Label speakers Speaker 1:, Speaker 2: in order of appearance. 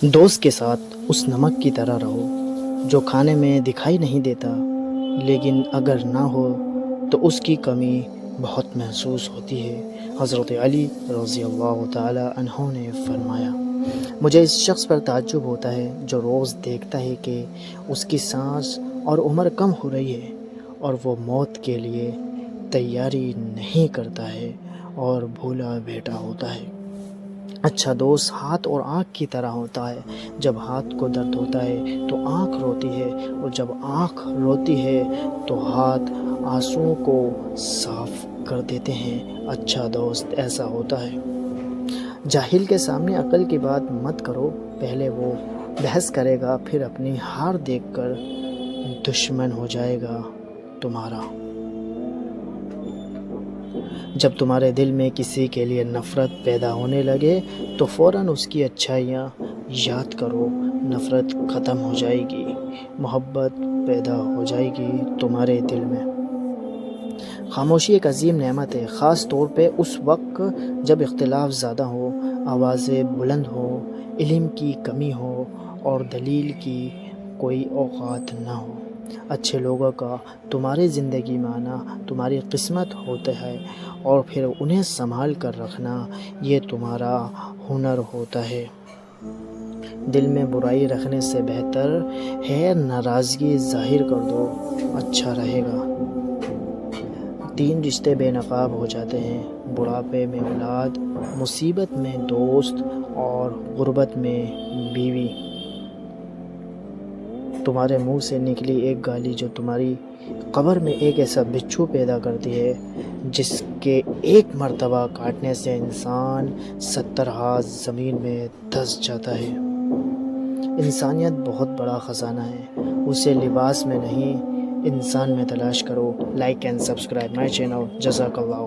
Speaker 1: دوست کے ساتھ اس نمک کی طرح رہو جو کھانے میں دکھائی نہیں دیتا، لیکن اگر نہ ہو تو اس کی کمی بہت محسوس ہوتی ہے۔ حضرت علی رضی اللہ تعالی عنہ نے فرمایا، مجھے اس شخص پر تعجب ہوتا ہے جو روز دیکھتا ہے کہ اس کی سانس اور عمر کم ہو رہی ہے اور وہ موت کے لیے تیاری نہیں کرتا ہے اور بھولا بیٹھا ہوتا ہے۔ اچھا دوست ہاتھ اور آنکھ کی طرح ہوتا ہے، جب ہاتھ کو درد ہوتا ہے تو آنکھ روتی ہے، اور جب آنکھ روتی ہے تو ہاتھ آنسوؤں کو صاف کر دیتے ہیں۔ اچھا دوست ایسا ہوتا ہے۔ جاہل کے سامنے عقل کی بات مت کرو، پہلے وہ بحث کرے گا، پھر اپنی ہار دیکھ کر دشمن ہو جائے گا تمہارا۔ جب تمہارے دل میں کسی کے لیے نفرت پیدا ہونے لگے تو فوراً اس کی اچھائیاں یاد کرو، نفرت ختم ہو جائے گی، محبت پیدا ہو جائے گی تمہارے دل میں۔ خاموشی ایک عظیم نعمت ہے، خاص طور پہ اس وقت جب اختلاف زیادہ ہو، آوازیں بلند ہوں، علم کی کمی ہو اور دلیل کی کوئی اوقات نہ ہو۔ اچھے لوگوں کا تمہاری زندگی میں آنا تمہاری قسمت ہوتا ہے، اور پھر انہیں سنبھال کر رکھنا یہ تمہارا ہنر ہوتا ہے۔ دل میں برائی رکھنے سے بہتر ہے ناراضگی ظاہر کر دو، اچھا رہے گا۔ 3 رشتے بے نقاب ہو جاتے ہیں، بڑھاپے میں اولاد، مصیبت میں دوست اور غربت میں بیوی۔ تمہارے منہ سے نکلی ایک گالی جو تمہاری قبر میں ایک ایسا بچھو پیدا کرتی ہے جس کے ایک مرتبہ کاٹنے سے انسان 70 ہاتھ زمین میں دھس جاتا ہے۔ انسانیت بہت بڑا خزانہ ہے، اسے لباس میں نہیں انسان میں تلاش کرو۔ Like and subscribe my channel. جزاک اللہ۔